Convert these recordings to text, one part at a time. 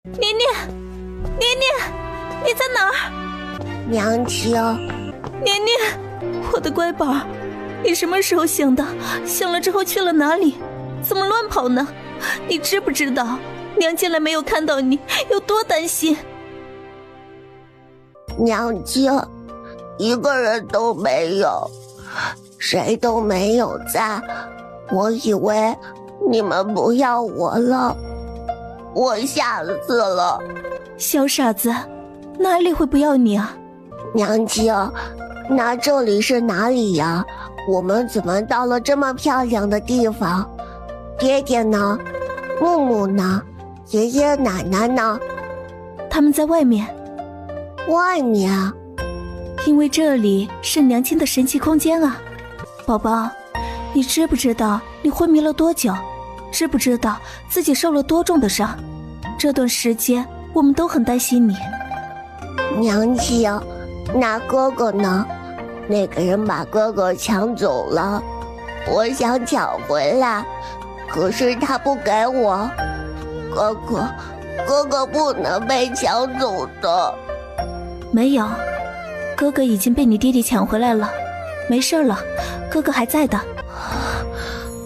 年年，年年，你在哪儿？娘亲，年年，我的乖宝，你什么时候醒的？醒了之后去了哪里？怎么乱跑呢？你知不知道娘进来没有看到你有多担心？娘亲，一个人都没有，谁都没有在。我以为你们不要我了，我吓死了。小傻子，哪里会不要你啊？娘亲，那这里是哪里呀？我们怎么到了这么漂亮的地方？爹爹呢？木木呢？爷爷奶奶呢？他们在外面。外面？因为这里是娘亲的神奇空间啊。宝宝，你知不知道你昏迷了多久？知不知道自己受了多重的伤？这段时间我们都很担心你。娘亲，那哥哥呢？那个人把哥哥抢走了，我想抢回来，可是他不给我。哥哥不能被抢走的。没有，哥哥已经被你弟弟抢回来了，没事了，哥哥还在的。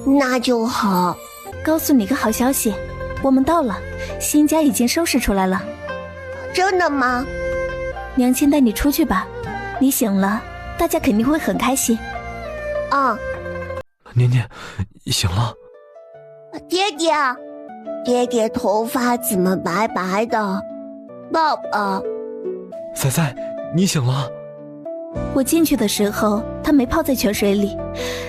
那就好。告诉你个好消息，我们到了，新家已经收拾出来了。真的吗？娘亲带你出去吧，你醒了，大家肯定会很开心。啊，年年，醒了。爹爹头发怎么白白的？爸爸，仔仔，你醒了。我进去的时候他没泡在泉水里，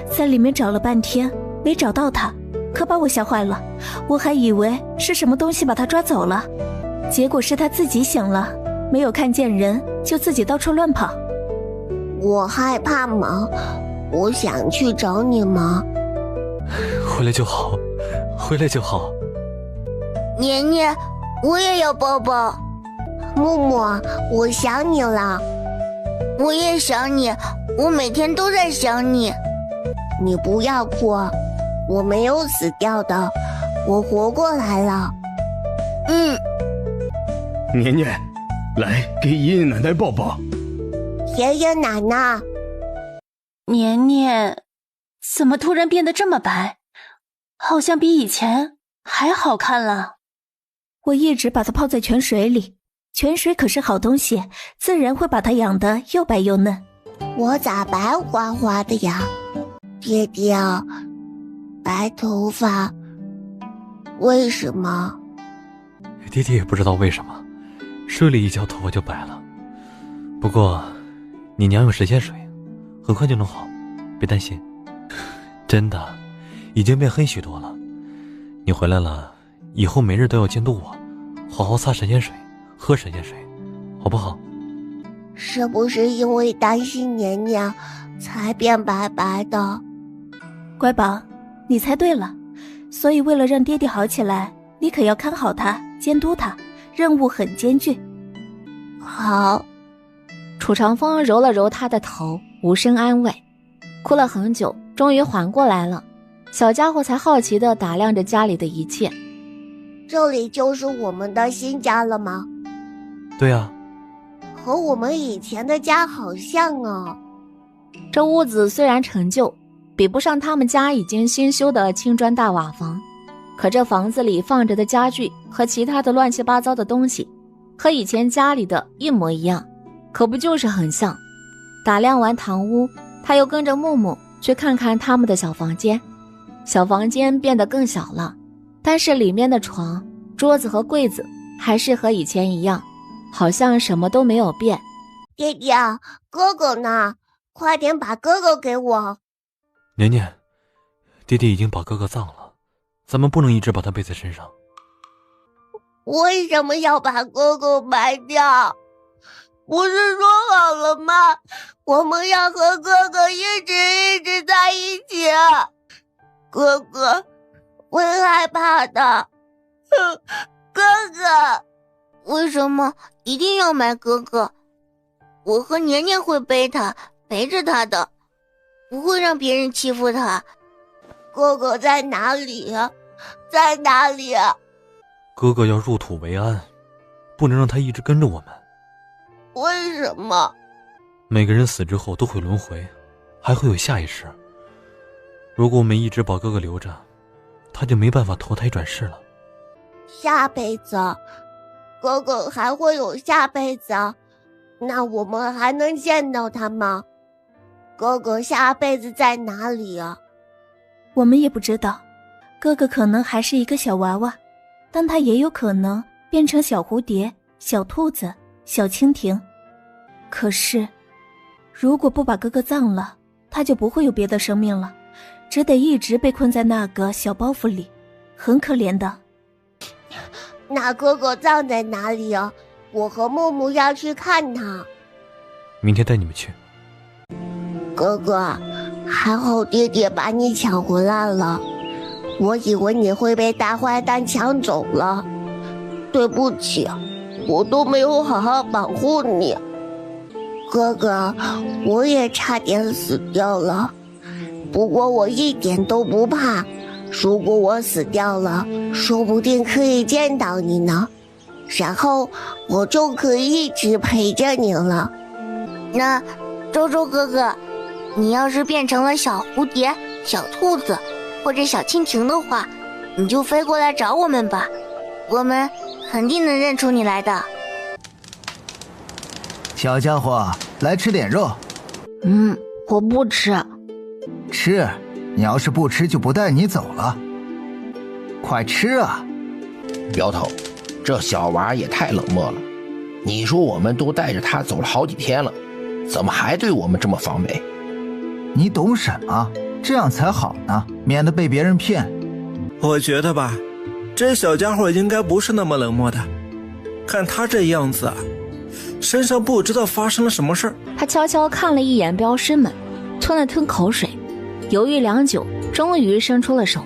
在里面找了半天没找到他，可把我吓坏了，我还以为是什么东西把他抓走了，结果是他自己醒了，没有看见人就自己到处乱跑。我害怕吗？我想去找你吗？回来就好，回来就好。年年，我也要抱抱。木木，我想你了。我也想你，我每天都在想你。你不要哭，我没有死掉的，我活过来了。年年，来给爷爷奶奶抱抱。爷爷奶奶。年年，怎么突然变得这么白？好像比以前还好看了。我一直把它泡在泉水里，泉水可是好东西，自然会把它养得又白又嫩。我咋白花花的呀？爹爹，白头发，为什么？爹爹也不知道为什么，睡了一觉头发就白了。不过你娘有神仙水，很快就能好，别担心。真的已经变黑许多了。你回来了以后每日都要监督我，好好擦神仙水，喝神仙水，好不好？是不是因为担心年年才变白白的？乖宝，你猜对了。所以为了让爹爹好起来，你可要看好他，监督他，任务很艰巨。好。楚长风揉了揉他的头，无声安慰。哭了很久，终于缓过来了。小家伙才好奇地打量着家里的一切。这里就是我们的新家了吗？对啊，和我们以前的家好像啊。这屋子虽然陈旧，比不上他们家已经新修的青砖大瓦房，可这房子里放着的家具和其他的乱七八糟的东西，和以前家里的一模一样，可不就是很像。打量完堂屋，他又跟着木木去看看他们的小房间。小房间变得更小了，但是里面的床、桌子和柜子还是和以前一样，好像什么都没有变。爹爹，哥哥呢？快点把哥哥给我。年年，爹爹已经把哥哥葬了，咱们不能一直把他背在身上。为什么要把哥哥埋掉？不是说好了吗？我们要和哥哥一直在一起。哥哥会害怕的。哥哥，为什么一定要埋哥哥？我和年年会背他，陪着他的，不会让别人欺负他。哥哥在哪里啊？在哪里啊？哥哥要入土为安，不能让他一直跟着我们。为什么？每个人死之后都会轮回，还会有下一世。如果我们一直把哥哥留着，他就没办法投胎转世了。下辈子，哥哥还会有下辈子，那我们还能见到他吗？哥哥下辈子在哪里啊？我们也不知道，哥哥可能还是一个小娃娃，但他也有可能变成小蝴蝶、小兔子、小蜻蜓。可是，如果不把哥哥葬了，他就不会有别的生命了，只得一直被困在那个小包袱里，很可怜的。那哥哥葬在哪里啊？我和木木要去看他。明天带你们去。哥哥，还好爹爹把你抢回来了，我以为你会被大坏蛋抢走了。对不起，我都没有好好保护你。哥哥，我也差点死掉了，不过我一点都不怕。如果我死掉了，说不定可以见到你呢，然后我就可以一直陪着你了。那周周哥哥，你要是变成了小蝴蝶、小兔子或者小蜻蜓的话，你就飞过来找我们吧，我们肯定能认出你来的。小家伙，来吃点肉。我不吃。吃，你要是不吃就不带你走了。快吃啊！苗头，这小娃也太冷漠了。你说我们都带着他走了好几天了，怎么还对我们这么防备？你懂什么？这样才好呢，免得被别人骗。我觉得吧，这小家伙应该不是那么冷漠的。看他这样子啊，身上不知道发生了什么事儿。他悄悄看了一眼镖师们，吞了吞口水，犹豫良久，终于伸出了手，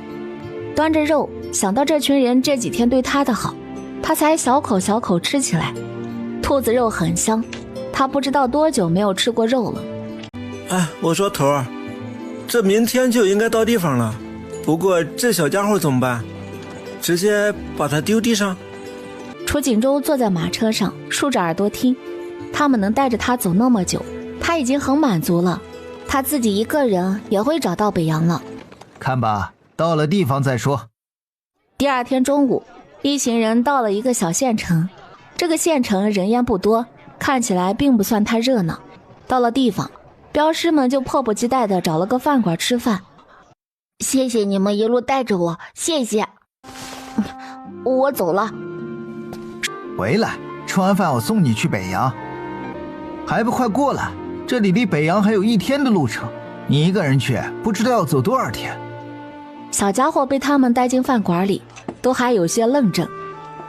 端着肉，想到这群人这几天对他的好，他才小口小口吃起来。兔子肉很香，他不知道多久没有吃过肉了。我说头儿，这明天就应该到地方了，不过这小家伙怎么办？直接把他丢地上？楚锦州坐在马车上，竖着耳朵听。他们能带着他走那么久，他已经很满足了。他自己一个人也会找到北洋了。看吧，到了地方再说。第二天中午，一行人到了一个小县城。这个县城人烟不多，看起来并不算太热闹。到了地方，镖师们就迫不及待地找了个饭馆吃饭。谢谢你们一路带着我，谢谢。我走了。回来，吃完饭我送你去北洋。还不快过来，这里离北洋还有1天的路程，你一个人去不知道要走多少天。小家伙被他们带进饭馆里，都还有些愣怔。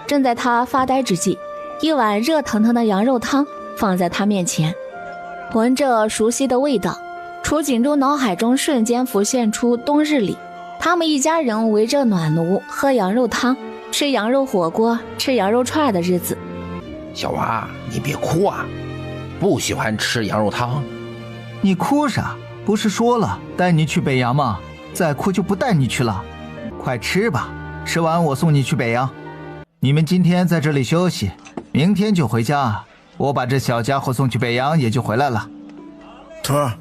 正在他发呆之际，一碗热腾腾的羊肉汤放在他面前，闻着熟悉的味道，楚锦州脑海中瞬间浮现出冬日里他们一家人围着暖炉喝羊肉汤，吃羊肉火锅，吃羊肉串的日子。小娃，你别哭啊，不喜欢吃羊肉汤。你哭啥？不是说了带你去北洋吗？再哭就不带你去了。快吃吧，吃完我送你去北洋。你们今天在这里休息，明天就回家。我把这小家伙送去北洋也就回来了。头儿，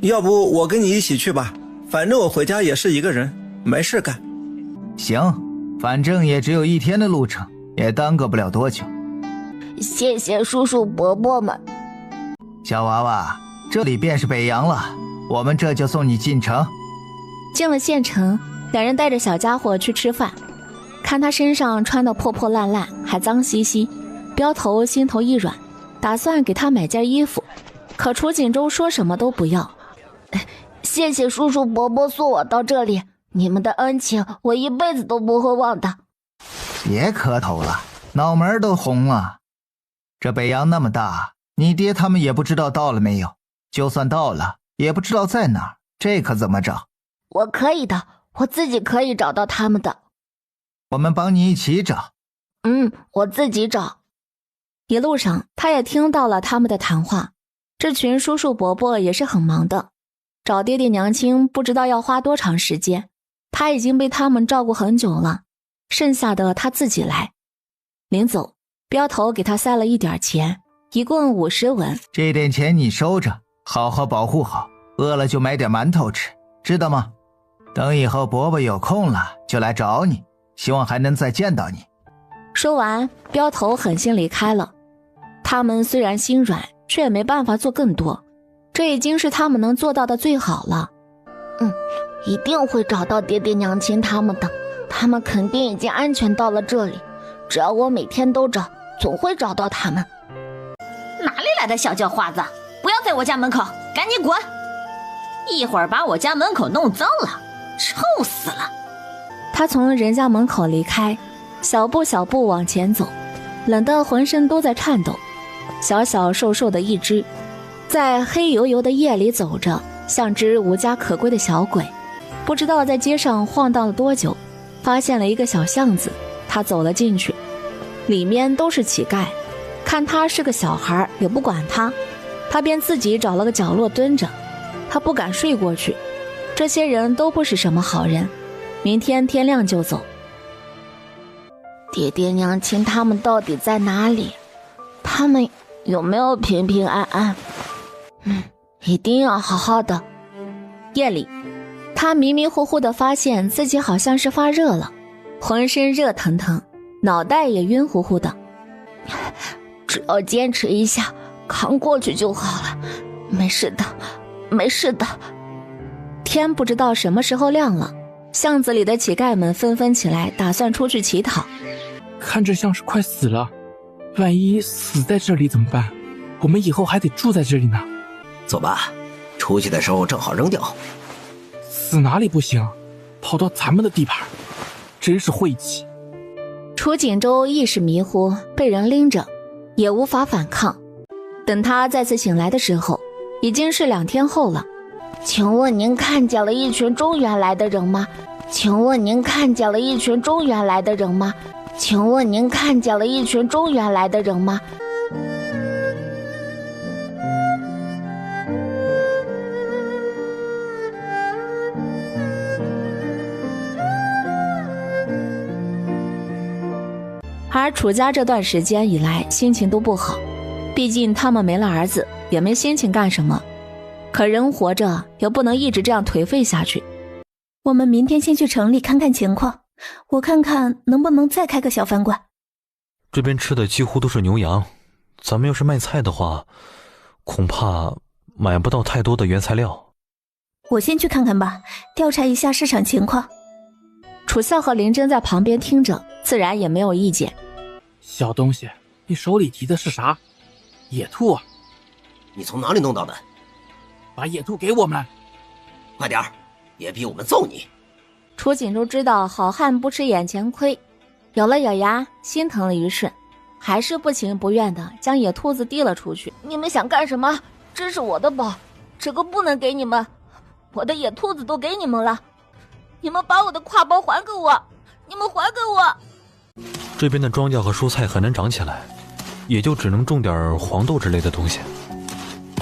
要不我跟你一起去吧，反正我回家也是一个人，没事干。行，反正也只有1天的路程，也耽搁不了多久。谢谢叔叔伯伯们。小娃娃，这里便是北洋了，我们这就送你进城。进了县城，两人带着小家伙去吃饭。看他身上穿得破破烂烂，还脏兮兮，镖头心头一软，打算给他买件衣服，可楚锦州说什么都不要。谢谢叔叔伯伯送我到这里，你们的恩情我一辈子都不会忘的。别磕头了，脑门都红了。这北洋那么大，你爹他们也不知道到了没有，就算到了也不知道在哪儿，这可怎么找？我可以的，我自己可以找到他们的。我们帮你一起找。我自己找。一路上他也听到了他们的谈话，这群叔叔伯伯也是很忙的，找爹爹娘亲不知道要花多长时间，他已经被他们照顾很久了，剩下的他自己来。临走，镖头给他塞了一点钱，一共50文。这点钱你收着，好好保护好，饿了就买点馒头吃，知道吗？等以后伯伯有空了就来找你，希望还能再见到你。说完，镖头狠心离开了。他们虽然心软，却也没办法做更多，这已经是他们能做到的最好了。一定会找到爹爹娘亲他们的，他们肯定已经安全到了这里，只要我每天都找，总会找到他们。哪里来的小叫花子，不要在我家门口，赶紧滚！一会儿把我家门口弄脏了，臭死了。他从人家门口离开，小步小步往前走，冷得浑身都在颤抖。小小瘦瘦的一只，在黑油油的夜里走着，像只无家可归的小鬼。不知道在街上晃荡了多久，发现了一个小巷子，他走了进去，里面都是乞丐，看他是个小孩也不管他，他便自己找了个角落蹲着。他不敢睡过去，这些人都不是什么好人，明天天亮就走。爹爹娘亲他们到底在哪里？他们有没有平平安安？一定要好好的。夜里，他迷迷糊糊地发现自己好像是发热了，浑身热腾腾，脑袋也晕乎乎的。只要坚持一下，扛过去就好了，没事的，没事的。天不知道什么时候亮了，巷子里的乞丐们纷纷起来，打算出去乞讨。看着像是快死了，万一死在这里怎么办？我们以后还得住在这里呢。走吧，出去的时候正好扔掉。死哪里不行，跑到咱们的地盘，真是晦气。楚锦州意识迷糊，被人拎着，也无法反抗。等他再次醒来的时候，已经是2天后了。请问您看见了一群中原来的人吗？请问您看见了一群中原来的人吗？请问您看见了一群中原来的人吗？而楚家这段时间以来心情都不好，毕竟他们没了儿子，也没心情干什么。可人活着也不能一直这样颓废下去。我们明天先去城里看看情况，我看看能不能再开个小饭馆。这边吃的几乎都是牛羊，咱们要是卖菜的话，恐怕买不到太多的原材料。我先去看看吧，调查一下市场情况。楚笑和林真在旁边听着，自然也没有意见。小东西，你手里提的是啥？野兔啊？你从哪里弄到的？把野兔给我们，快点儿，别逼我们揍你。楚锦州知道好汉不吃眼前亏，咬了咬牙，心疼了一瞬，还是不情不愿的将野兔子递了出去。你们想干什么？这是我的宝，这个不能给你们，我的野兔子都给你们了，你们把我的挎包还给我，你们还给我。这边的庄稼和蔬菜很难长起来，也就只能种点黄豆之类的东西。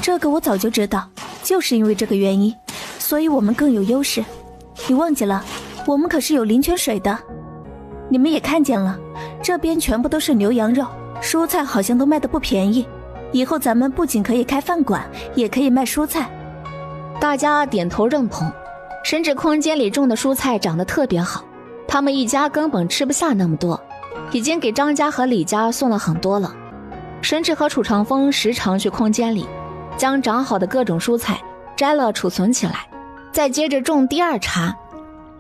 这个我早就知道，就是因为这个原因，所以我们更有优势。你忘记了，我们可是有灵泉水的。你们也看见了，这边全部都是牛羊肉，蔬菜好像都卖得不便宜。以后咱们不仅可以开饭馆，也可以卖蔬菜。大家点头认同，甚至空间里种的蔬菜长得特别好，他们一家根本吃不下那么多，已经给张家和李家送了很多了。甚至和楚长风时常去空间里将长好的各种蔬菜摘了储存起来，再接着种第二茬。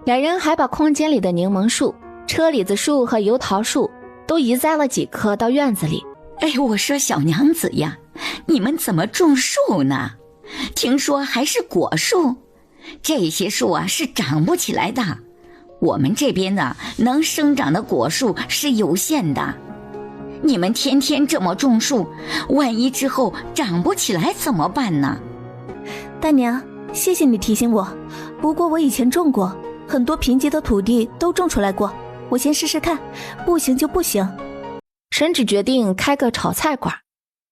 两人还把空间里的柠檬树、车厘子树和油桃树都移栽了几棵到院子里。哎，我说小娘子呀，你们怎么种树呢？听说还是果树，这些树啊是长不起来的。我们这边呢，能生长的果树是有限的。你们天天这么种树，万一之后长不起来怎么办呢？大娘，谢谢你提醒我，不过我以前种过，很多贫瘠的土地都种出来过，我先试试看，不行就不行。沈芷决定开个炒菜馆，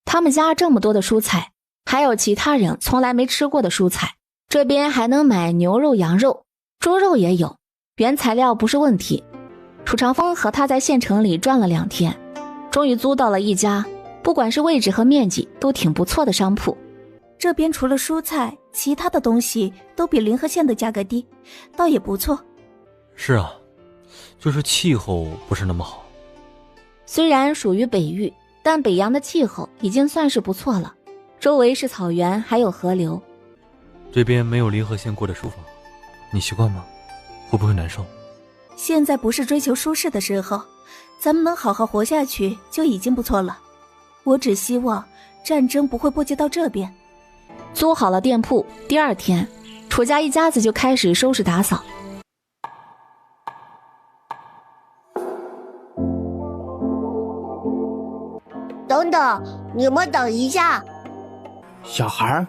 他们家这么多的蔬菜，还有其他人从来没吃过的蔬菜，这边还能买牛肉、羊肉，猪肉也有，原材料不是问题。楚长风和他在县城里转了2天，终于租到了一家不管是位置和面积都挺不错的商铺。这边除了蔬菜，其他的东西都比临河县的价格低，倒也不错。是啊，就是气候不是那么好。虽然属于北域，但北洋的气候已经算是不错了，周围是草原还有河流。这边没有临河县过得舒服，你习惯吗？会不会难受？现在不是追求舒适的时候，咱们能好好活下去就已经不错了。我只希望战争不会波及到这边。租好了店铺，第二天楚家一家子就开始收拾打扫。等等，你们等一下。小孩，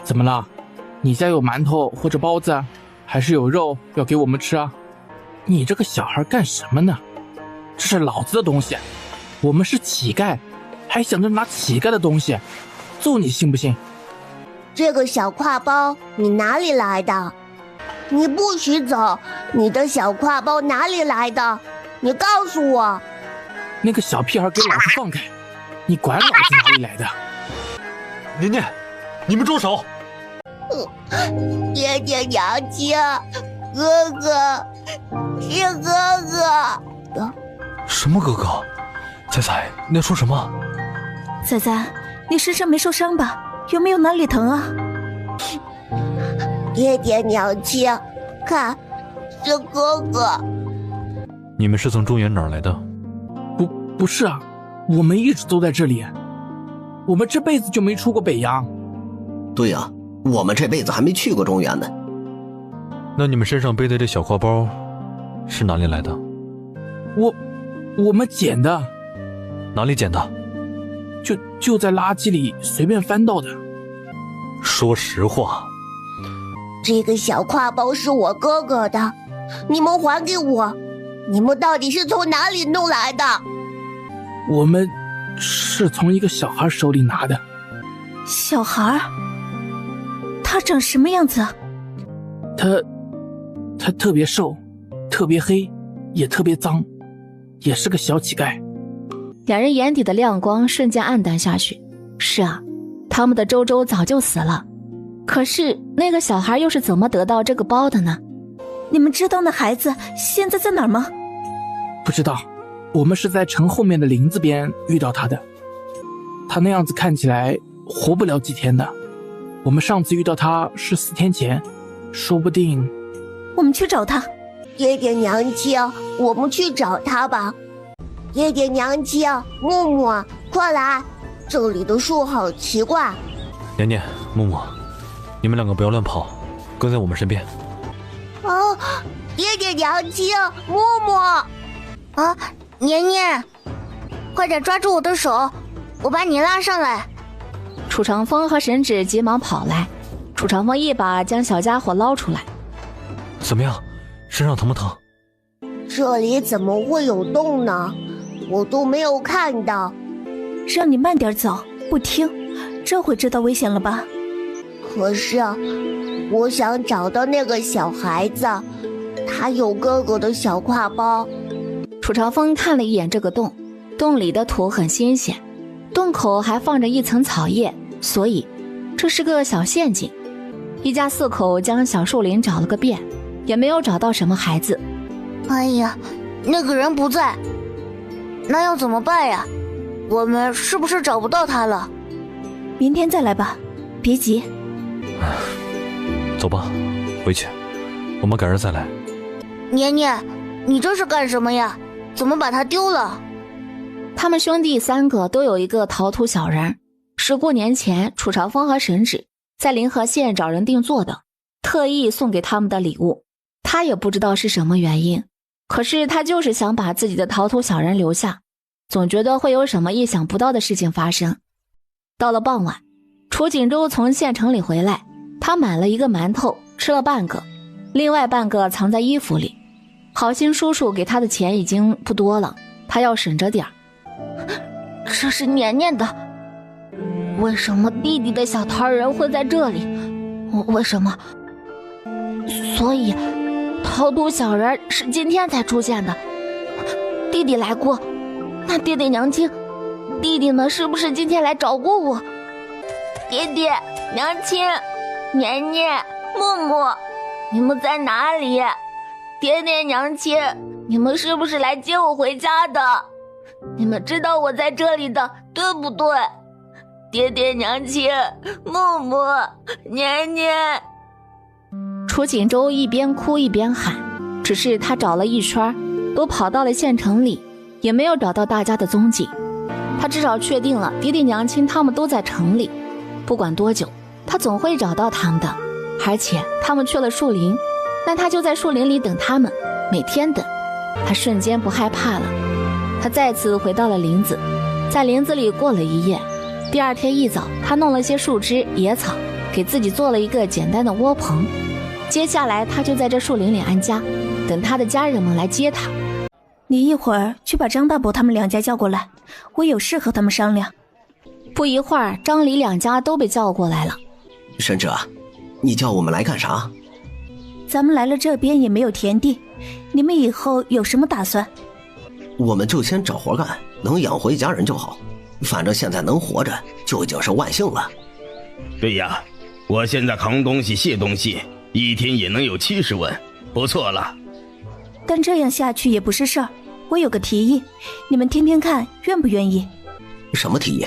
怎么了？你家有馒头或者包子，还是有肉要给我们吃啊？你这个小孩干什么呢？这是老子的东西，我们是乞丐，还想着拿乞丐的东西，揍你信不信？这个小挎包你哪里来的？你不许走！你的小挎包哪里来的？你告诉我！那个小屁孩给老子放开！你管老子哪里来的？年年，你们住手！爹爹娘亲，哥哥，是哥哥。什么哥哥？仔仔，你在说什么？仔仔，你身上没受伤吧？有没有哪里疼啊？爹爹娘亲，看，是哥哥。你们是从中原哪儿来的？不是啊，我们一直都在这里，我们这辈子就没出过北洋。对啊，我们这辈子还没去过中原呢。那你们身上背的这小挎包是哪里来的？我们捡的。哪里捡的？就在垃圾里随便翻到的。说实话，这个小挎包是我哥哥的，你们还给我！你们到底是从哪里弄来的？我们是从一个小孩手里拿的。小孩？他长什么样子？他特别瘦，特别黑，也特别脏，也是个小乞丐。两人眼底的亮光瞬间暗淡下去。是啊，他们的周周早就死了，可是那个小孩又是怎么得到这个包的呢？你们知道那孩子现在在哪儿吗？不知道，我们是在城后面的林子边遇到他的。他那样子看起来活不了几天的。我们上次遇到他是4天前，说不定……我们去找他。爹爹娘亲，我们去找他吧。爹爹娘亲，木木，快来！这里的树好奇怪。年年、木木，你们两个不要乱跑，跟在我们身边。哦，爹爹娘亲，木木，啊，年年，快点抓住我的手，我把你拉上来。楚长风和沈芷急忙跑来，楚长风一把将小家伙捞出来。怎么样？身上疼不疼？这里怎么会有洞呢？我都没有看到。让你慢点走，不听，这回知道危险了吧？可是，我想找到那个小孩子，他有哥哥的小挎包。楚长风看了一眼这个洞，洞里的土很新鲜，洞口还放着一层草叶，所以这是个小陷阱。一家4口将小树林找了个遍，也没有找到什么孩子。哎呀，那个人不在，那要怎么办呀？我们是不是找不到他了？明天再来吧，别急。走吧，回去，我们改日再来。年年，你这是干什么呀？怎么把他丢了？他们兄弟3个都有一个陶土小人，是过年前楚长风和沈芷在临河县找人定做的，特意送给他们的礼物。他也不知道是什么原因，可是他就是想把自己的陶土小人留下，总觉得会有什么意想不到的事情发生。到了傍晚，楚锦州从县城里回来，他买了一个馒头，吃了半个，另外半个藏在衣服里。好心叔叔给他的钱已经不多了，他要省着点儿。这是年年的，为什么弟弟的小桃人会在这里？为什么？所以陶土小人是今天才出现的。弟弟来过，那爹爹娘亲弟弟们是不是今天来找过我？爹爹、娘亲、年年、木木，你们在哪里？爹爹、娘亲，你们是不是来接我回家的？你们知道我在这里的，对不对？爹爹、娘亲、木木、年年。楚锦州一边哭一边喊，只是他找了一圈，都跑到了县城里，也没有找到大家的踪迹。他至少确定了爹爹娘亲他们都在城里，不管多久，他总会找到他们的。而且他们去了树林，但他就在树林里等他们，每天等。他瞬间不害怕了。他再次回到了林子，在林子里过了一夜。第二天一早，他弄了些树枝、野草，给自己做了一个简单的窝棚。接下来他就在这树林里安家，等他的家人们来接他。你一会儿去把张大伯他们两家叫过来，我有事和他们商量。不一会儿，张李两家都被叫过来了。神哲，你叫我们来干啥？咱们来了这边也没有田地，你们以后有什么打算？我们就先找活干，能养活一家人就好。反正现在能活着就已经是万幸了。对呀，我现在扛东西卸东西，一天也能有70文，不错了。但这样下去也不是事儿，我有个提议，你们听听看，愿不愿意？什么提议？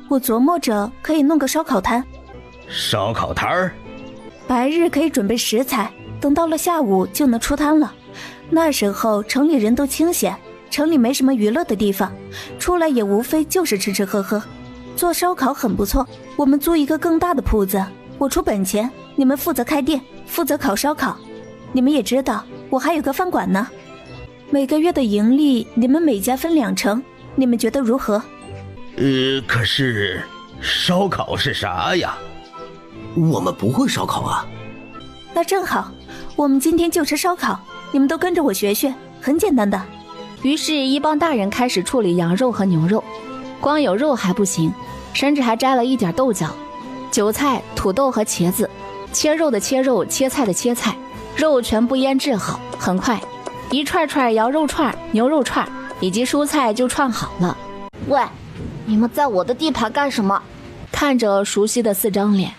我琢磨着可以弄个烧烤摊。烧烤摊儿？白日可以准备食材，等到了下午就能出摊了。那时候城里人都清闲，城里没什么娱乐的地方，出来也无非就是吃吃喝喝。做烧烤很不错，我们租一个更大的铺子，我出本钱，你们负责开店，负责烤烧烤。你们也知道我还有个饭馆呢，每个月的盈利你们每家分2成，你们觉得如何？可是烧烤是啥呀？我们不会烧烤啊。那正好，我们今天就吃烧烤，你们都跟着我学学，很简单的。于是一帮大人开始处理羊肉和牛肉，光有肉还不行，甚至还摘了一点豆角、韭菜、土豆和茄子，切肉的切肉，切菜的切菜，肉全部腌制好。很快，一串串羊肉串、牛肉串以及蔬菜就串好了。喂，你们在我的地盘干什么？看着熟悉的4张脸，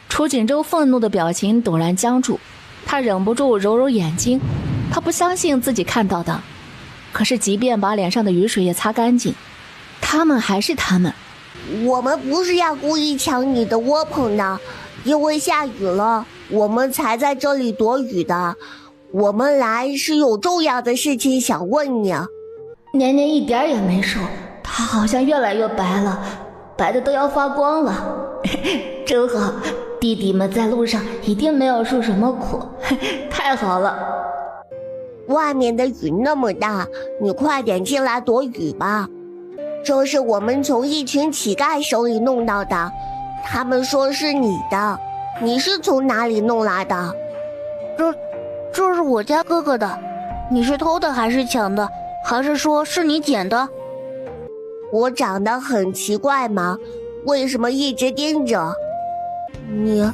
楚锦州愤怒的表情陡然僵住，他忍不住揉揉眼睛，他不相信自己看到的。可是即便把脸上的雨水也擦干净，他们还是他们。我们不是要故意抢你的窝棚的，因为下雨了，我们才在这里躲雨的。我们来是有重要的事情想问你。年年一点也没瘦，他好像越来越白了，白的都要发光了。真好，弟弟们在路上一定没有受什么苦，太好了。外面的雨那么大，你快点进来躲雨吧。这是我们从一群乞丐手里弄到的，他们说是你的，你是从哪里弄来的？这是我家哥哥的，你是偷的还是抢的？还是说是你捡的？我长得很奇怪吗？为什么一直盯着？你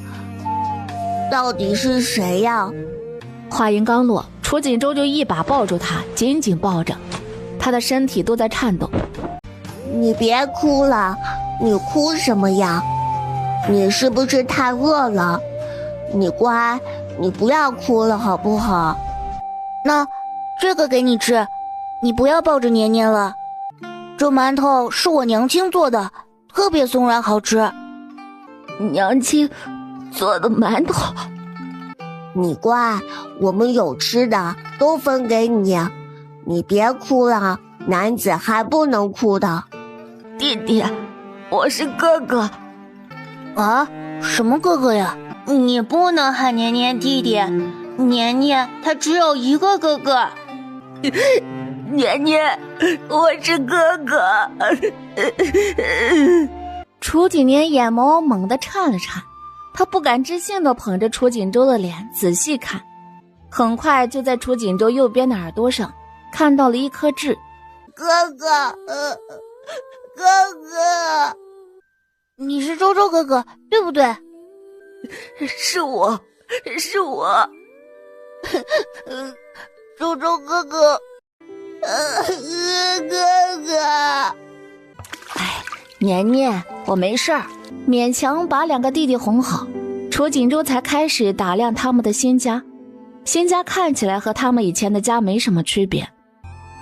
到底是谁呀？话音刚落，楚锦州就一把抱住他，紧紧抱着，他的身体都在颤抖。你别哭了，你哭什么呀？你是不是太饿了？你乖，你不要哭了好不好？那这个给你吃，你不要抱着年年了。这馒头是我娘亲做的，特别松软好吃。娘亲做的馒头。你乖，我们有吃的都分给你，你别哭了，男子还不能哭的。弟弟，我是哥哥。啊？什么哥哥呀？你不能喊年年弟弟，年年他只有一个哥哥。年年，我是哥哥。楚景年眼眸猛地颤了颤，他不敢置信地捧着楚锦州的脸仔细看，很快就在楚锦州右边的耳朵上看到了一颗痣。哥哥，哥哥，你是周周哥哥对不对？是我。周周哥哥，哥哥。年年，我没事儿，勉强把两个弟弟哄好。楚锦州才开始打量他们的新家，新家看起来和他们以前的家没什么区别。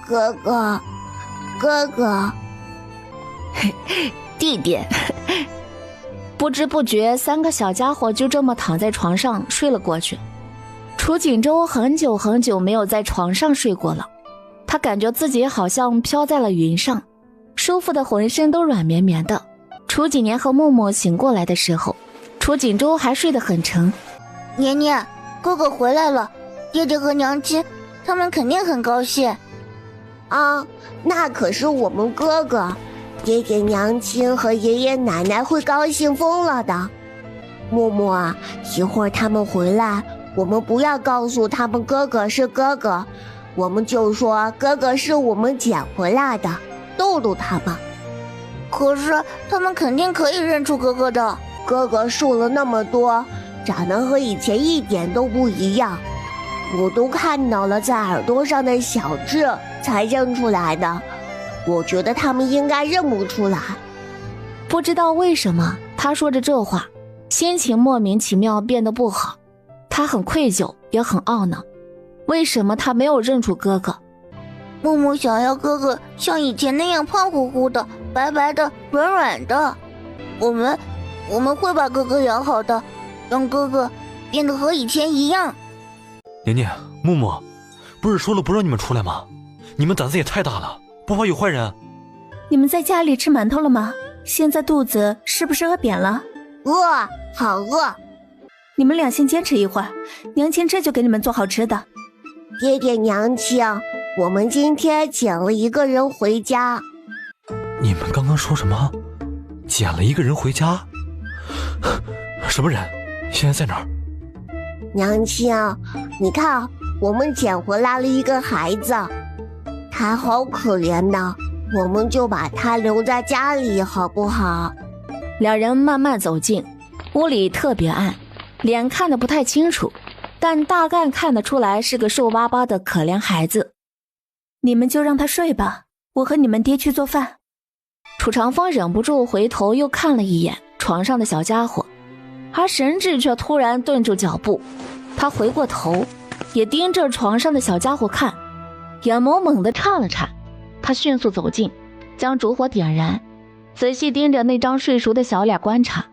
哥哥，哥哥，弟弟。不知不觉3个小家伙就这么躺在床上睡了过去。楚锦州很久很久没有在床上睡过了，他感觉自己好像飘在了云上，舒服的浑身都软绵绵的。楚锦年和默默醒过来的时候，楚锦州还睡得很沉。年年，哥哥回来了，爹爹和娘亲他们肯定很高兴。啊，那可是我们哥哥，爹爹娘亲和爷爷奶奶会高兴疯了的。默默啊，一会儿他们回来，我们不要告诉他们哥哥是哥哥，我们就说哥哥是我们捡回来的，逗逗他们。可是他们肯定可以认出哥哥的。哥哥瘦了那么多，长得和以前一点都不一样，我都看到了在耳朵上的小痣才认出来的。我觉得他们应该认不出来。不知道为什么他说着这话，心情莫名其妙变得不好。他很愧疚，也很懊恼，为什么他没有认出哥哥？默默想要哥哥像以前那样胖乎乎的、白白的、软软的。我们会把哥哥养好的，让哥哥变得和以前一样。年年、木木，不是说了不让你们出来吗？你们胆子也太大了，不怕有坏人？你们在家里吃馒头了吗？现在肚子是不是饿扁了？饿，好饿。你们俩先坚持一会儿，娘亲这就给你们做好吃的。爹爹娘亲，我们今天捡了一个人回家。你们刚刚说什么？捡了一个人回家？什么人？现在在哪儿？娘亲，你看，我们捡回来了一个孩子，他好可怜呢，我们就把他留在家里好不好？两人慢慢走近，屋里特别暗，脸看得不太清楚，但大概看得出来是个瘦巴巴的可怜孩子。你们就让他睡吧，我和你们爹去做饭。楚长风忍不住回头又看了一眼床上的小家伙，而神志却突然顿住脚步。他回过头，也盯着床上的小家伙看，眼眸猛地颤了颤。他迅速走近，将烛火点燃，仔细盯着那张睡熟的小脸观察。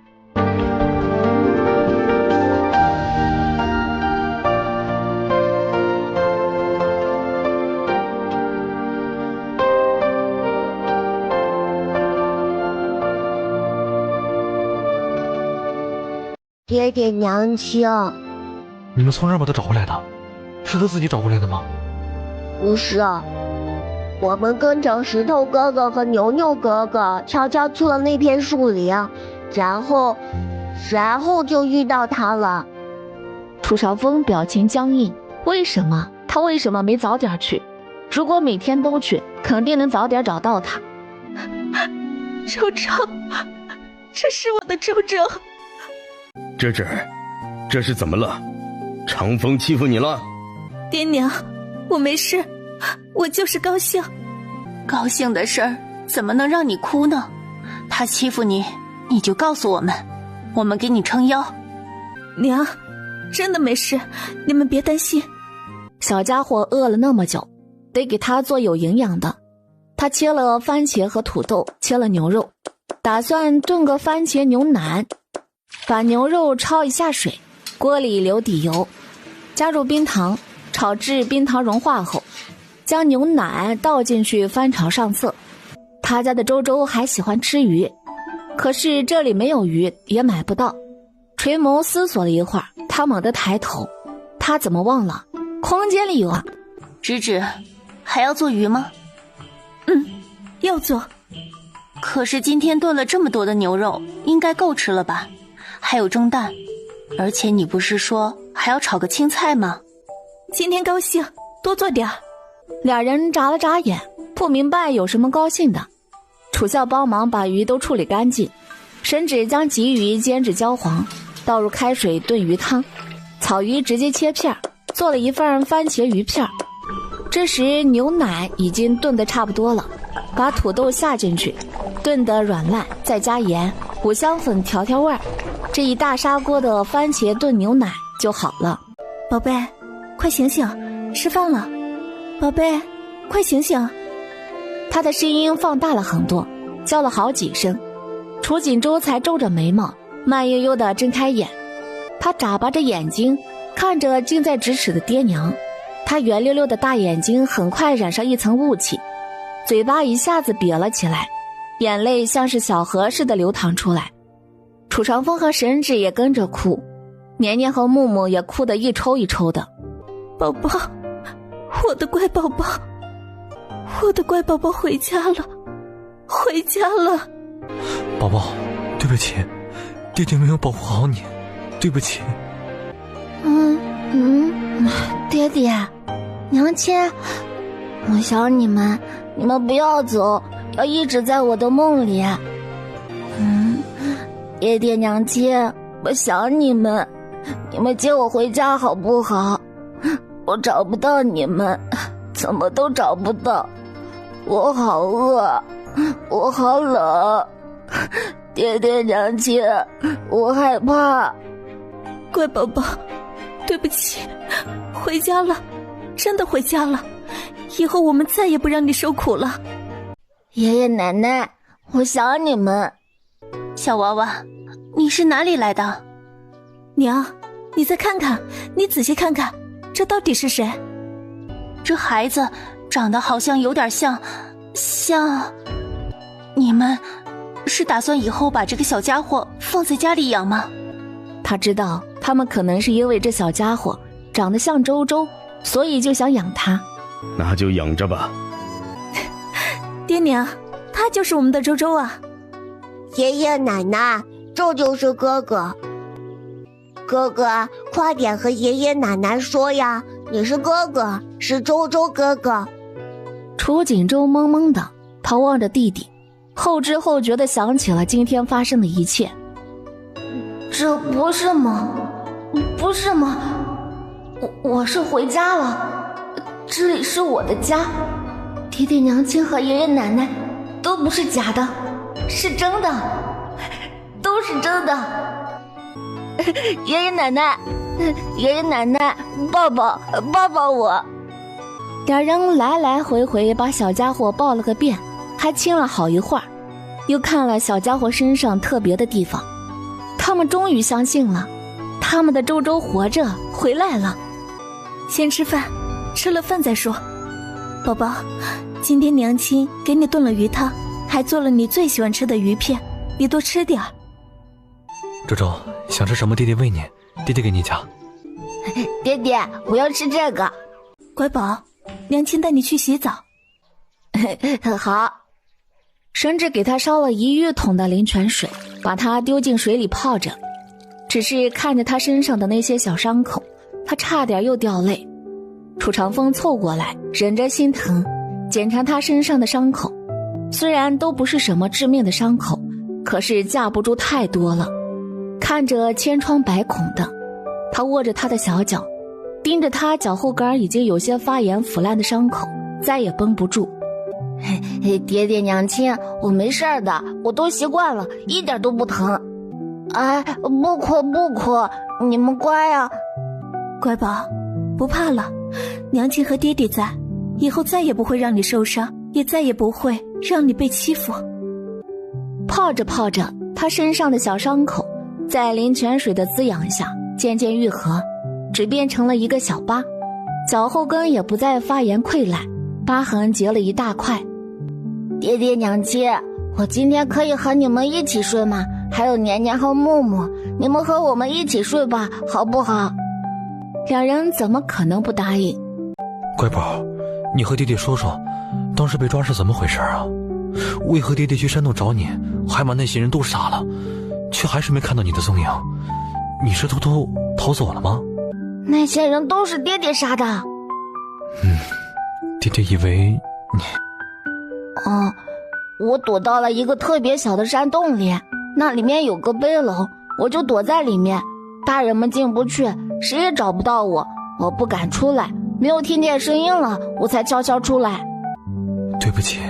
爹爹娘亲，你们从哪儿把他找回来的？是他自己找回来的吗？不是，我们跟着石头哥哥和牛牛哥哥悄悄去了那片树林，然后就遇到他了。楚少峰表情僵硬，为什么没早点去？如果每天都去，肯定能早点找到他。周周，这是我的周周。芝芝，这是怎么了？长风欺负你了？爹娘，我没事，我就是高兴。高兴的事儿怎么能让你哭呢？他欺负你，你就告诉我们，我们给你撑腰。娘，真的没事，你们别担心。小家伙饿了那么久，得给他做有营养的。他切了番茄和土豆，切了牛肉，打算炖个番茄牛腩。把牛肉焯一下水，锅里留底油，加入冰糖，炒至冰糖融化后，将牛腩倒进去翻炒上色。他家的周周还喜欢吃鱼，可是这里没有鱼，也买不到。垂眸思索了一会儿，他猛地抬头，他怎么忘了空间里有啊？芝芝，还要做鱼吗？要做。可是今天炖了这么多的牛肉，应该够吃了吧？还有蒸蛋，而且你不是说还要炒个青菜吗？今天高兴，多做点儿。俩人眨了眨眼，不明白有什么高兴的。楚笑帮忙把鱼都处理干净，神指将鲫鱼煎至焦黄，倒入开水炖鱼汤，草鱼直接切片，做了一份番茄鱼片。这时牛腩已经炖得差不多了，把土豆下进去，炖得软烂，再加盐、五香粉调调味儿，这一大砂锅的番茄炖牛奶就好了。宝贝，快醒醒，吃饭了。宝贝，快醒醒。他的声音放大了很多，叫了好几声。楚锦州才皱着眉毛，慢悠悠地睁开眼。他眨巴着眼睛，看着近在咫尺的爹娘。他圆溜溜的大眼睛很快染上一层雾气，嘴巴一下子瘪了起来，眼泪像是小河似的流淌出来。楚长风和神芷也跟着哭，年年和木木也哭得一抽一抽的。宝宝，我的乖宝宝，我的乖宝宝回家了，回家了。宝宝，对不起，爹爹没有保护好你，对不起。爹爹，娘亲，我想你们不要走，要一直在我的梦里。爹爹娘亲，我想你们接我回家好不好？我找不到你们，怎么都找不到，我好饿，我好冷，爹爹娘亲，我害怕。乖宝宝，对不起，回家了，真的回家了，以后我们再也不让你受苦了。爷爷奶奶，我想你们。小娃娃，你是哪里来的？娘，你再看看，你仔细看看，这到底是谁？这孩子长得好像有点像……你们是打算以后把这个小家伙放在家里养吗？他知道他们可能是因为这小家伙长得像周周，所以就想养他。那就养着吧。爹娘，他就是我们的周周啊。爷爷奶奶，这就是哥哥。哥哥，快点和爷爷奶奶说呀，你是哥哥，是周周哥哥。楚锦州懵懵的，他望着弟弟，后知后觉地想起了今天发生的一切。这不是吗？不是吗？我是回家了，这里是我的家，爹爹娘亲和爷爷奶奶都不是假的，是真的，都是真的。爷爷奶奶，抱抱我。两人来来回回把小家伙抱了个遍，还亲了好一会儿，又看了小家伙身上特别的地方。他们终于相信了，他们的周周活着回来了。先吃饭，吃了饭再说。宝宝，今天娘亲给你炖了鱼汤，还做了你最喜欢吃的鱼片，你多吃点儿。周周，想吃什么爹爹喂你，爹爹给你夹。爹爹，我要吃这个。乖宝，娘亲带你去洗澡。好。神芷给他烧了1浴桶的灵泉水，把他丢进水里泡着。只是看着他身上的那些小伤口，他差点又掉泪。楚长风凑过来，忍着心疼，检查他身上的伤口。虽然都不是什么致命的伤口，可是架不住太多了。看着千疮百孔的，他握着他的小脚，盯着他脚后跟已经有些发炎腐烂的伤口，再也绷不住。爹爹娘亲，我没事的，我都习惯了，一点都不疼。哎，不哭，你们乖啊。乖宝，不怕了，娘亲和爹爹在，以后再也不会让你受伤，也再也不会让你被欺负。泡着泡着，他身上的小伤口在灵泉水的滋养下渐渐愈合，只变成了一个小疤，脚后跟也不再发炎溃烂，疤痕结了一大块。爹爹娘亲，我今天可以和你们一起睡吗？还有年年和木木，你们和我们一起睡吧，好不好？两人怎么可能不答应？乖宝，你和爹爹说说，当时被抓是怎么回事啊？为何爹爹去山洞找你，还把那些人都杀了，却还是没看到你的踪影？你是偷偷逃走了吗？那些人都是爹爹杀的。爹爹以为你……我躲到了一个特别小的山洞里，那里面有个背篓，我就躲在里面，大人们进不去，谁也找不到我，我不敢出来，没有听见声音了，我才悄悄出来。对不起，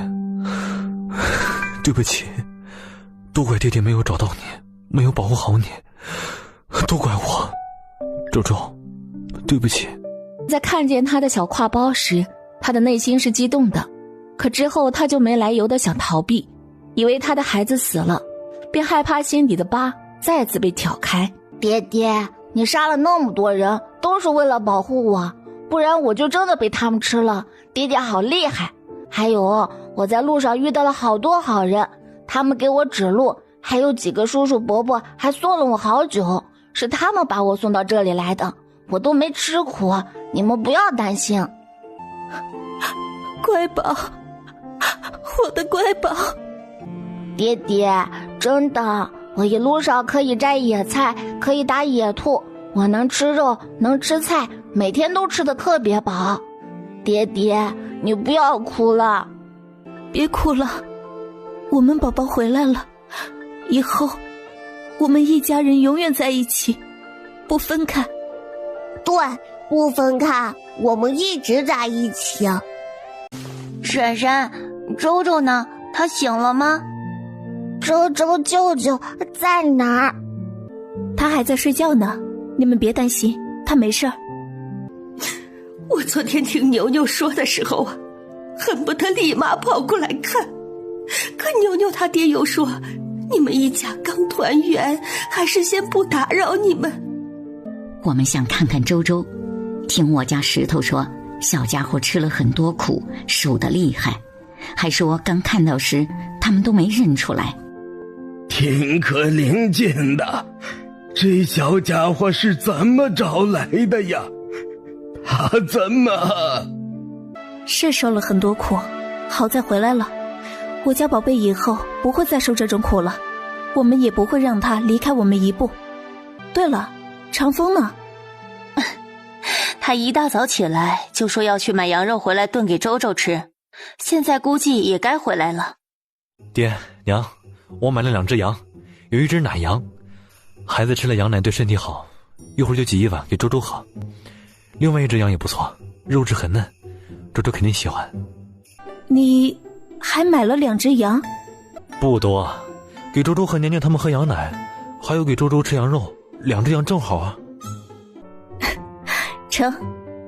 对不起。都怪爹爹没有找到你，没有保护好你，都怪我。周周，对不起。在看见他的小挎包时，他的内心是激动的，可之后他就没来由的想逃避，以为他的孩子死了，便害怕心底的疤再次被挑开。爹爹，你杀了那么多人，都是为了保护我，不然我就真的被他们吃了。爹爹好厉害！还有，我在路上遇到了好多好人，他们给我指路，还有几个叔叔伯伯还送了我好酒，是他们把我送到这里来的，我都没吃苦，你们不要担心。乖宝，我的乖宝。爹爹，真的，我一路上可以摘野菜，可以打野兔，我能吃肉，能吃菜，每天都吃得特别饱。爹爹，你不要哭了。别哭了，我们宝宝回来了，以后我们一家人永远在一起，不分开。对，不分开，我们一直在一起。婶婶，周周呢？他醒了吗？周周舅舅在哪儿？他还在睡觉呢，你们别担心，他没事儿。我昨天听牛牛说的时候啊，恨不得立马跑过来看，可牛牛他爹又说，你们一家刚团圆，还是先不打扰你们。我们想看看周周，听我家石头说，小家伙吃了很多苦，瘦得厉害，还说刚看到时他们都没认出来。挺可怜见的，这小家伙是怎么找来的呀？他怎么是受了很多苦，好在回来了。我家宝贝以后不会再受这种苦了，我们也不会让他离开我们一步。对了，长风呢？他一大早起来就说要去买羊肉回来炖给周周吃，现在估计也该回来了。爹娘，我买了2只羊，有1只奶羊，孩子吃了羊奶对身体好，一会儿就挤一碗给周周喝。另外1只羊也不错，肉质很嫩，周周肯定喜欢。你还买了2只羊？不多，给周周和年年他们喝羊奶，还有给周周吃羊肉，2只羊正好啊。成，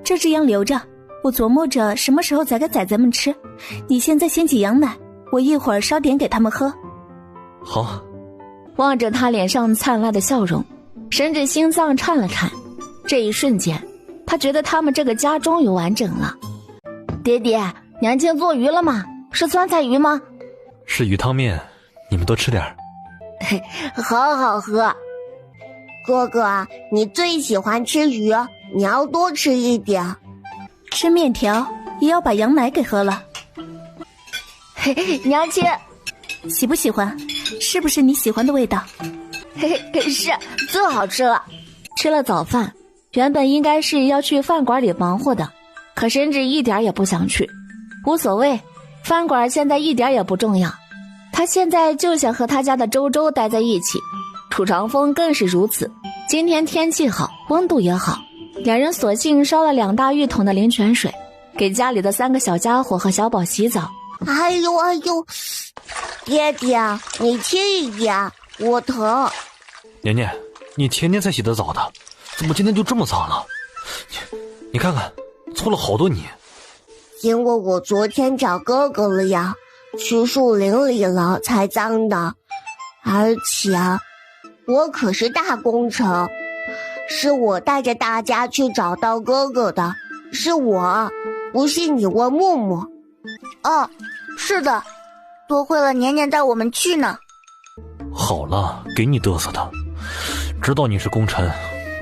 这只羊留着，我琢磨着什么时候宰给崽崽们吃。你现在先挤羊奶，我一会儿烧点给他们喝。好。望着他脸上灿烂的笑容，神志心脏颤了颤。这一瞬间，他觉得他们这个家终于完整了。爹爹，娘亲做鱼了吗？是酸菜鱼吗？是鱼汤面，你们多吃点儿。好好喝。哥哥，你最喜欢吃鱼，你要多吃一点。吃面条也要把羊奶给喝了。娘亲，喜不喜欢？是不是你喜欢的味道？是，最好吃了。吃了早饭，原本应该是要去饭馆里忙活的，可神志一点也不想去。无所谓，饭馆现在一点也不重要，他现在就想和他家的周周待在一起。楚长风更是如此，今天天气好，温度也好，两人索性烧了2大浴桶的灵泉水，给家里的3个小家伙和小宝洗澡。哎呦哎呦，爹爹，你轻一点，我疼。年年，你前天才洗的澡的，怎么今天就这么脏了？你看看，搓了好多泥。因为我昨天找哥哥了呀，去树林里了才脏的，而且我可是大功臣，是我带着大家去找到哥哥的，是我，不信你问木木。哦，是的，多亏了年年带我们去呢。好了，给你嘚瑟的，知道你是功臣，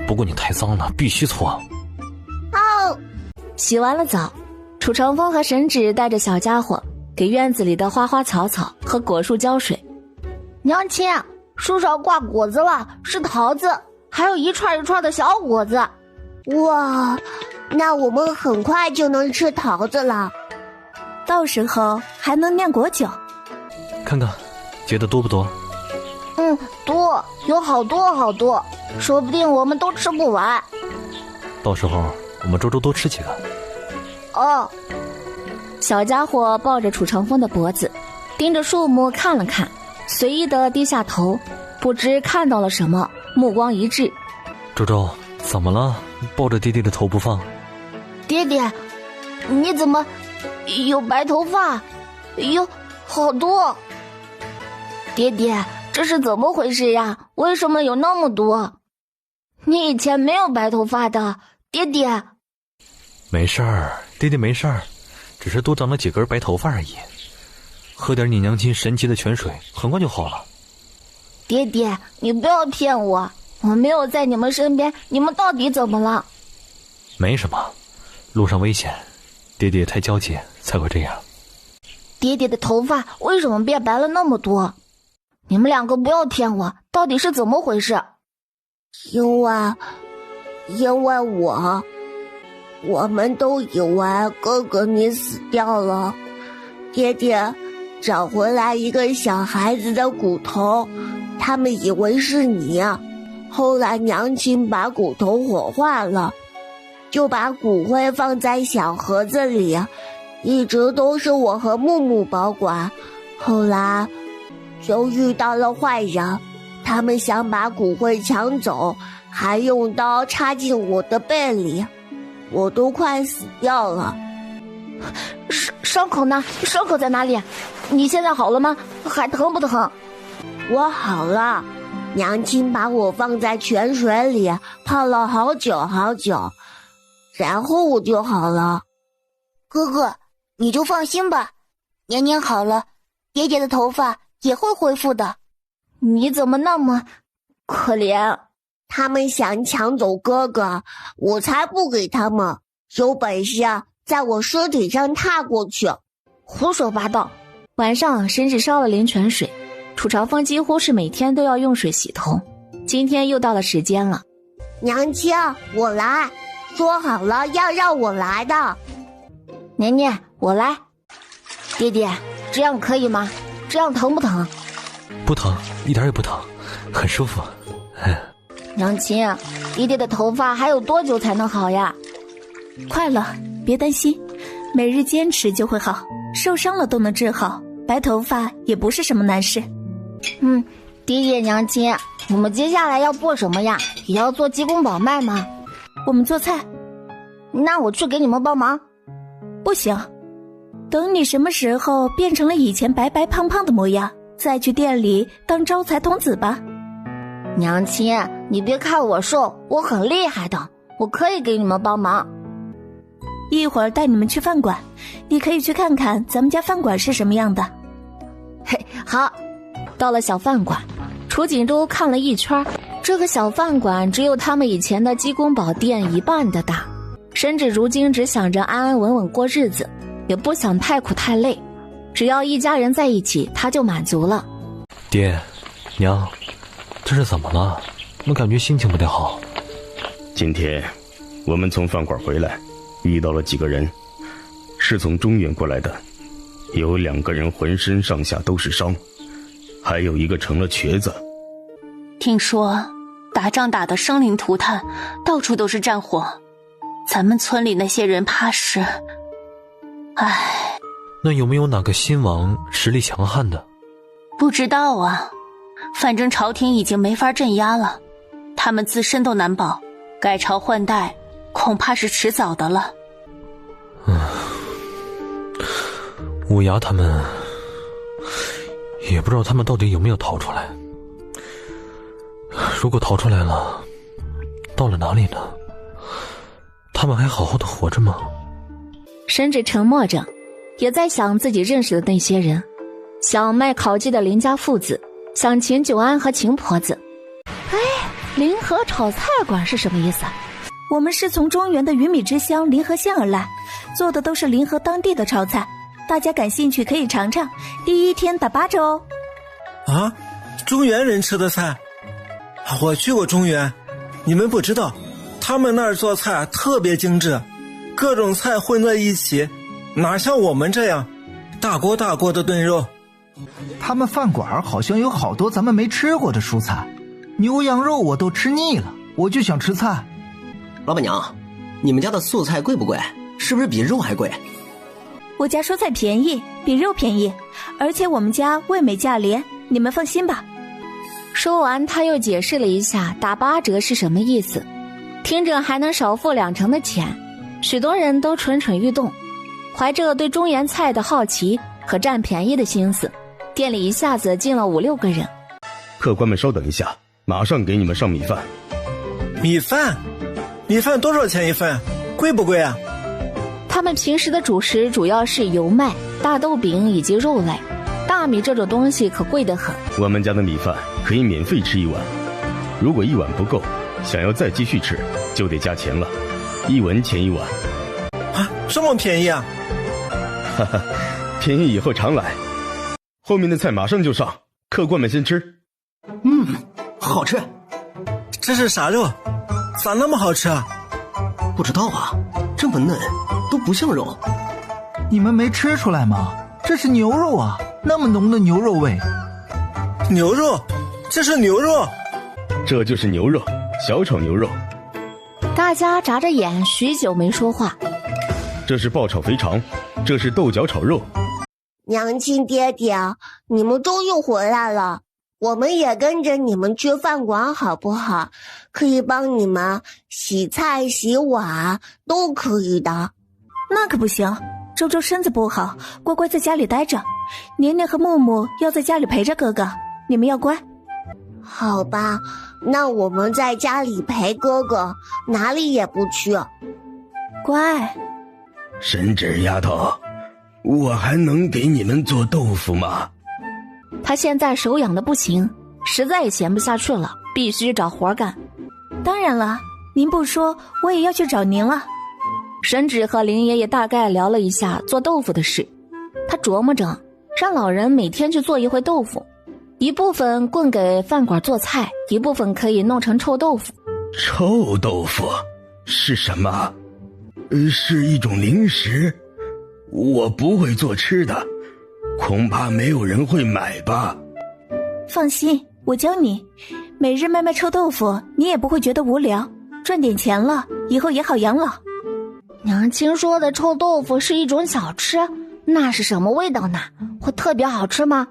不过你太脏了，必须搓。哦，洗完了澡，楚长风和神指带着小家伙给院子里的花花草草和果树浇水。娘亲，树上挂果子了，是桃子，还有一串一串的小果子。哇，那我们很快就能吃桃子了，到时候还能酿果酒。看看结的多不多？多，有好多好多，说不定我们都吃不完。到时候我们周周多吃几个。哦。小家伙抱着楚长风的脖子，盯着树木看了看，随意的低下头，不知看到了什么，目光一滞。周周，怎么了？抱着爹爹的头不放。爹爹，你怎么有白头发？有好多。爹爹，这是怎么回事呀？为什么有那么多？你以前没有白头发的，爹爹。没事儿，爹爹没事儿，只是多长了几根白头发而已。喝点你娘亲神奇的泉水，很快就好了。爹爹，你不要骗我，我没有在你们身边，你们到底怎么了？没什么，路上危险，爹爹太焦急才会这样。爹爹的头发为什么变白了那么多？你们两个不要骗我，到底是怎么回事？因为我们都以为哥哥你死掉了，爹爹找回来一个小孩子的骨头，他们以为是你，后来娘亲把骨头火化了，就把骨灰放在小盒子里，一直都是我和木木保管，后来就遇到了坏人，他们想把骨灰抢走，还用刀插进我的背里，我都快死掉了。伤口呢？伤口在哪里？你现在好了吗？还疼不疼？我好了，娘亲把我放在泉水里泡了好久好久，然后我就好了。哥哥，你就放心吧，年年好了，爹爹的头发也会恢复的。你怎么那么可怜？他们想抢走哥哥，我才不给他们，有本事在我尸体上踏过去。胡说八道！晚上神只烧了灵泉水，楚朝风几乎是每天都要用水洗头。今天又到了时间了。娘亲，我来，说好了要让我来的。年年，我来。爹爹，这样可以吗？这样疼不疼？不疼，一点也不疼，很舒服。娘亲，爹爹的头发还有多久才能好呀？快了，别担心，每日坚持就会好，受伤了都能治好，白头发也不是什么难事。爹爹娘亲，我们接下来要做什么呀？也要做鸡公煲卖吗？我们做菜。那我去给你们帮忙。不行，等你什么时候变成了以前白白胖胖的模样，再去店里当招财童子吧。娘亲，你别看我瘦，我很厉害的，我可以给你们帮忙。一会儿带你们去饭馆，你可以去看看咱们家饭馆是什么样的。嘿，好。到了小饭馆，楚锦都看了一圈，这个小饭馆只有他们以前的鸡公煲店一半的大。神芷如今只想着安安稳稳过日子，也不想太苦太累，只要一家人在一起，他就满足了。爹，娘，这是怎么了？我感觉心情不太好。今天我们从饭馆回来，遇到了几个人，是从中原过来的，有2个人浑身上下都是伤，还有一个成了瘸子。听说打仗打得生灵涂炭，到处都是战火，咱们村里那些人怕是……唉。那有没有哪个新王实力强悍的？不知道啊，反正朝廷已经没法镇压了，他们自身都难保，改朝换代恐怕是迟早的了。五牙他们也不知道他们到底有没有逃出来。如果逃出来了，到了哪里呢？他们还好好的活着吗？神芷沉默着，也在想自己认识的那些人，想卖烤鸡的林家父子，想秦九安和秦婆子。临河炒菜馆是什么意思啊？我们是从中原的鱼米之乡临河县而来，做的都是临河当地的炒菜，大家感兴趣可以尝尝，第1天打8折哦。啊，中原人吃的菜？我去过中原，你们不知道，他们那儿做菜特别精致，各种菜混在一起，哪像我们这样大锅大锅的炖肉。他们饭馆好像有好多咱们没吃过的蔬菜，牛羊肉我都吃腻了，我就想吃菜。老板娘，你们家的素菜贵不贵？是不是比肉还贵？我家蔬菜便宜，比肉便宜，而且我们家味美价廉，你们放心吧。说完，他又解释了一下打8折是什么意思，听着还能少付2成的钱，许多人都蠢蠢欲动，怀着对中原菜的好奇和占便宜的心思，店里一下子进了5、6个人。客官们稍等一下，马上给你们上米饭。米饭？米饭多少钱一份？贵不贵啊？他们平时的主食主要是油麦、大豆饼以及肉类，大米这种东西可贵得很。我们家的米饭可以免费吃1碗，如果1碗不够，想要再继续吃就得加钱了，1文钱1碗。啊，这么便宜啊？哈哈，便宜以后常来。后面的菜马上就上，客官们先吃。好吃。这是啥肉？咋那么好吃啊？不知道啊，这么嫩，都不像肉。你们没吃出来吗？这是牛肉啊，那么浓的牛肉味。牛肉？这是牛肉？这就是牛肉，小炒牛肉。大家眨着眼，许久没说话。这是爆炒肥肠，这是豆角炒肉。娘亲爹爹，你们终于回来了，我们也跟着你们去饭馆好不好？可以帮你们洗菜洗碗，都可以的。那可不行，周周身子不好，乖乖在家里待着。年年和木木要在家里陪着哥哥，你们要乖。好吧，那我们在家里陪哥哥，哪里也不去。乖。神指丫头，我还能给你们做豆腐吗？他现在手痒的不行，实在也闲不下去了，必须找活干。当然了，您不说我也要去找您了。神指和林爷爷大概聊了一下做豆腐的事，他琢磨着让老人每天去做一回豆腐，一部分供给饭馆做菜，一部分可以弄成臭豆腐。臭豆腐是什么？是一种零食，我不会做吃的，恐怕没有人会买吧。放心，我教你，每日卖臭豆腐，你也不会觉得无聊，赚点钱了，以后也好养老。娘亲说的臭豆腐是一种小吃，那是什么味道呢？会特别好吃吗？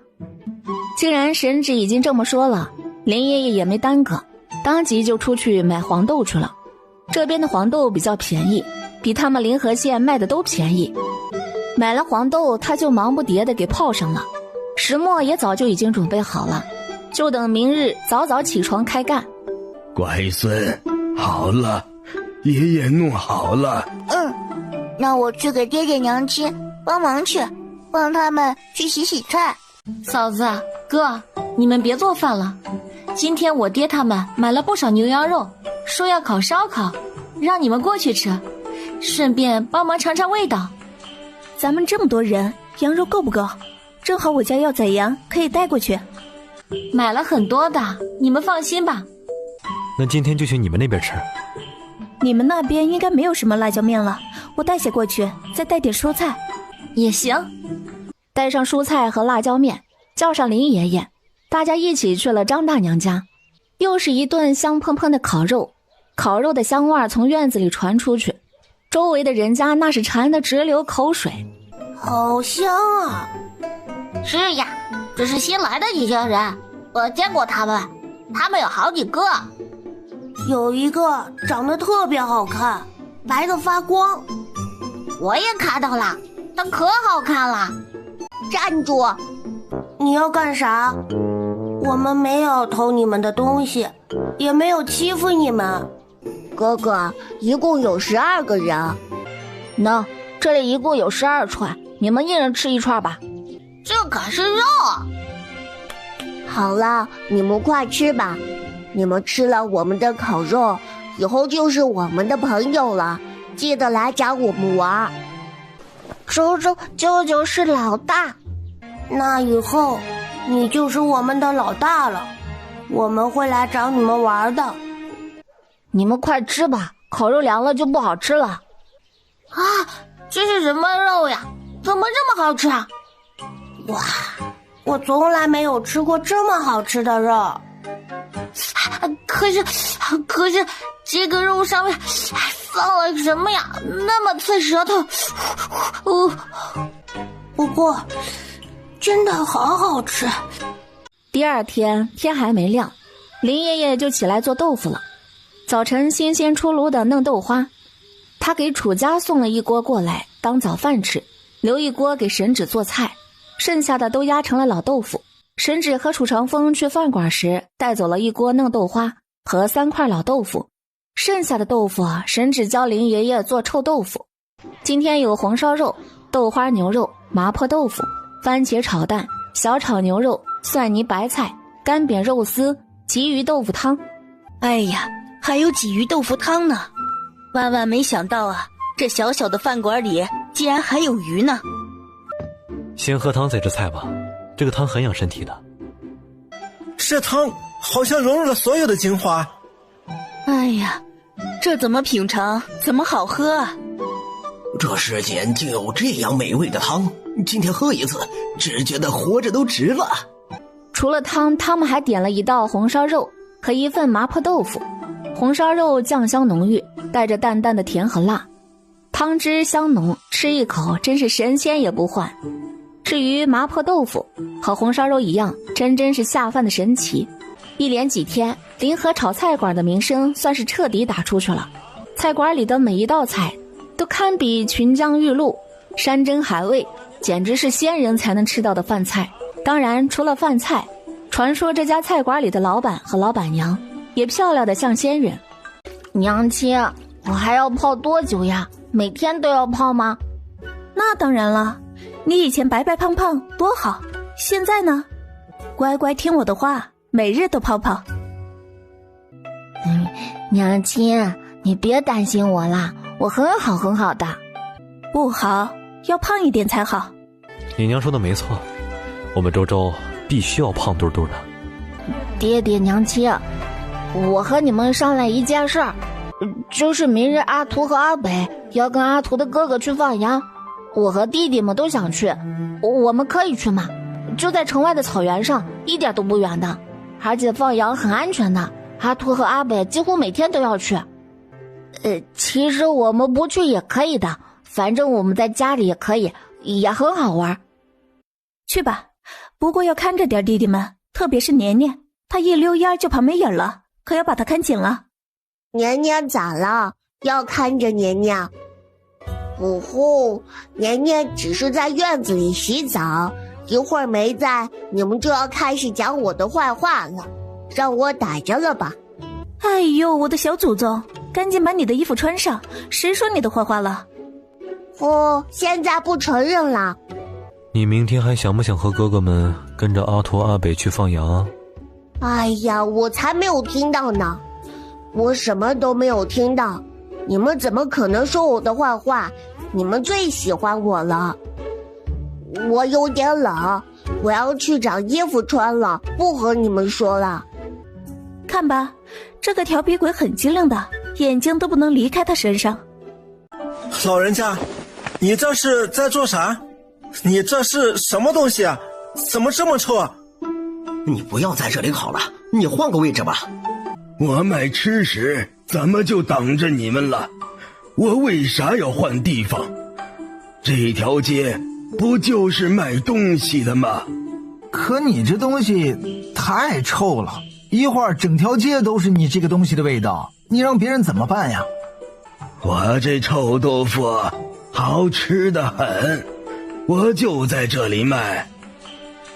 既然神指已经这么说了，林爷爷也没耽搁，当即就出去买黄豆去了。这边的黄豆比较便宜，比他们临河县卖的都便宜。买了黄豆，他就忙不迭地给泡上了，石磨也早就已经准备好了，就等明日早早起床开干。乖孙，好了，爷爷弄好了。那我去给爹爹娘亲帮忙去，帮他们去洗洗菜。嫂子哥，你们别做饭了，今天我爹他们买了不少牛羊肉，说要烤烧烤，让你们过去吃，顺便帮忙尝尝味道。咱们这么多人，羊肉够不够？正好我家要宰羊，可以带过去。买了很多的，你们放心吧。那今天就去你们那边吃。你们那边应该没有什么辣椒面了，我带些过去，再带点蔬菜。也行。带上蔬菜和辣椒面，叫上林爷爷，大家一起去了张大娘家。又是一顿香喷喷的烤肉，烤肉的香味从院子里传出去，周围的人家那是馋得直流口水。好香啊！是呀，这是新来的几个人，我见过他们，他们有好几个。有一个长得特别好看，白得发光。我也看到了，他可好看了。站住！你要干啥？我们没有偷你们的东西，也没有欺负你们。哥哥，一共有12个人。喏，这里一共有12串，你们一人吃1串吧。这可是肉。好了，你们快吃吧。你们吃了我们的烤肉，以后就是我们的朋友了，记得来找我们玩。叔叔、舅舅是老大，那以后你就是我们的老大了，我们会来找你们玩的。你们快吃吧，烤肉凉了就不好吃了。啊，这是什么肉呀？怎么这么好吃啊？哇，我从来没有吃过这么好吃的肉。可是这个肉上面放了什么呀？那么刺舌头。不过真的好好吃。第二天天还没亮，林爷爷就起来做豆腐了。早晨新鲜出炉的嫩豆花，他给楚家送了一锅过来当早饭吃，留一锅给沈芷做菜，剩下的都压成了老豆腐。沈芷和楚长风去饭馆时带走了一锅嫩豆花和3块老豆腐，剩下的豆腐沈芷教林爷爷做臭豆腐。今天有红烧肉、豆花牛肉、麻婆豆腐、番茄炒蛋、小炒牛肉、蒜泥白菜、干煸肉丝、鲫鱼豆腐汤。哎呀，还有鲫鱼豆腐汤呢！万万没想到啊，这小小的饭馆里竟然还有鱼呢。先喝汤再吃菜吧，这个汤很养身体的。这汤好像融入了所有的精华。哎呀，这怎么品尝怎么好喝啊！这世间竟有这样美味的汤，今天喝一次，只觉得活着都值了。除了汤，他们还点了一道红烧肉和一份麻婆豆腐。红烧肉酱香浓郁，带着淡淡的甜和辣，汤汁香浓，吃一口真是神仙也不换。至于麻婆豆腐，和红烧肉一样，真是下饭的神奇。一连几天，临河炒菜馆的名声算是彻底打出去了。菜馆里的每一道菜都堪比群江玉露，山珍海味，简直是仙人才能吃到的饭菜。当然，除了饭菜，传说这家菜馆里的老板和老板娘也漂亮的像仙人。娘亲，我还要泡多久呀？每天都要泡吗？那当然了，你以前白白胖胖多好，现在呢，乖乖听我的话，每日都泡泡。娘亲，你别担心我啦，我很好很好的。不好，要胖一点才好。你娘说的没错，我们周周必须要胖嘟嘟的。爹爹娘亲，我和你们商量一件事儿，就是明日阿图和阿北要跟阿图的哥哥去放羊，我和弟弟们都想去，我们可以去吗？就在城外的草原上，一点都不远的，而且放羊很安全的。阿图和阿北几乎每天都要去。其实我们不去也可以的，反正我们在家里也可以，也很好玩。去吧，不过要看着点弟弟们，特别是年年，他一溜烟就跑没影了，可要把他看紧了。年年咋了？要看着年年。呼呼，年年只是在院子里洗澡，一会儿没在，你们就要开始讲我的坏话了，让我逮着了吧。哎呦，我的小祖宗，赶紧把你的衣服穿上，谁说你的坏话了？现在不承认了。你明天还想不想和哥哥们跟着阿图阿北去放羊啊？哎呀，我才没有听到呢，我什么都没有听到，你们怎么可能说我的坏话？你们最喜欢我了。我有点冷，我要去找衣服穿了，不和你们说了。看吧，这个调皮鬼很机灵的，眼睛都不能离开他身上。老人家，你这是在做啥？你这是什么东西啊？怎么这么臭啊？你不要在这里烤了，你换个位置吧。我卖吃食怎么就挡着你们了？我为啥要换地方？这条街不就是卖东西的吗？可你这东西太臭了，一会儿整条街都是你这个东西的味道，你让别人怎么办呀？我这臭豆腐好吃得很，我就在这里卖。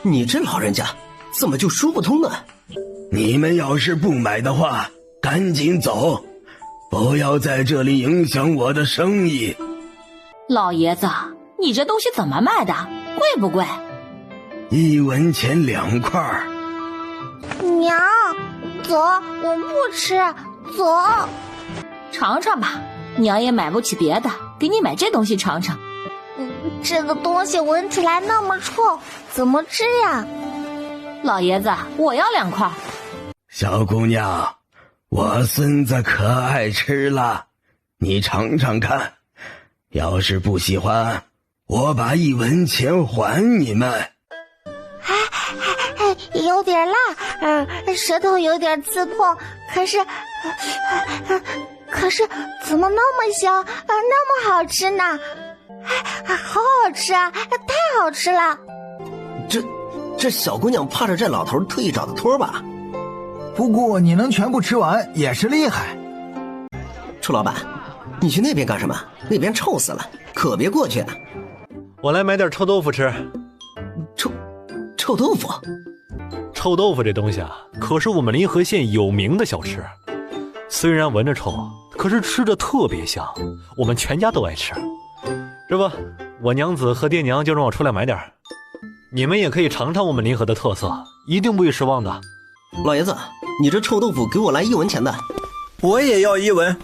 你这老人家怎么就说不通呢？你们要是不买的话，赶紧走，不要在这里影响我的生意。老爷子，你这东西怎么卖的？贵不贵？1文钱2块。娘，走，我不吃，走。尝尝吧，娘也买不起别的，给你买这东西尝尝。这个东西闻起来那么臭，怎么吃呀？老爷子，我要2块。小姑娘，我孙子可爱吃了，你尝尝看。要是不喜欢，我把1文钱还你们。有点辣，舌头有点刺痛，可是怎么那么香，那么好吃呢？好好吃啊，太好吃了。这这小姑娘怕是这老头特意找的托吧？不过你能全部吃完也是厉害。楚老板，你去那边干什么？那边臭死了，可别过去啊！我来买点臭豆腐吃。臭豆腐？臭豆腐这东西啊，可是我们临河县有名的小吃。虽然闻着臭，可是吃着特别香，我们全家都爱吃。这不，我娘子和爹娘就让我出来买点。你们也可以尝尝我们临河的特色，一定不会失望的。老爷子，你这臭豆腐给我来1文钱的。我也要1文。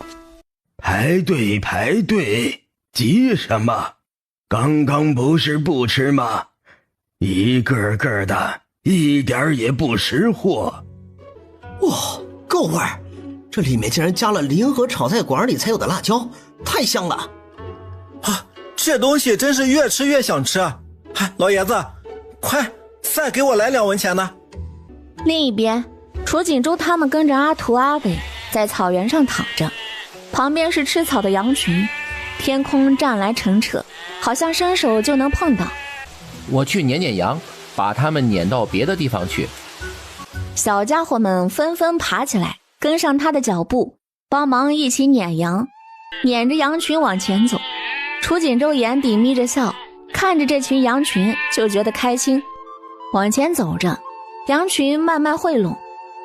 排队排队，急什么？刚刚不是不吃吗？一个个的，一点也不识货。哇，够味儿！这里面竟然加了临河炒菜馆里才有的辣椒，太香了！啊，这东西真是越吃越想吃。嗨，老爷子，快再给我来2文钱的。另一边，楚锦州他们跟着阿图阿伟在草原上躺着，旁边是吃草的羊群，天空湛蓝澄澈，好像伸手就能碰到。我去撵撵羊，把他们撵到别的地方去。小家伙们纷纷爬起来，跟上他的脚步，帮忙一起撵羊，撵着羊群往前走。楚锦州眼底眯着笑，看着这群羊群就觉得开心。往前走着，羊群慢慢汇拢，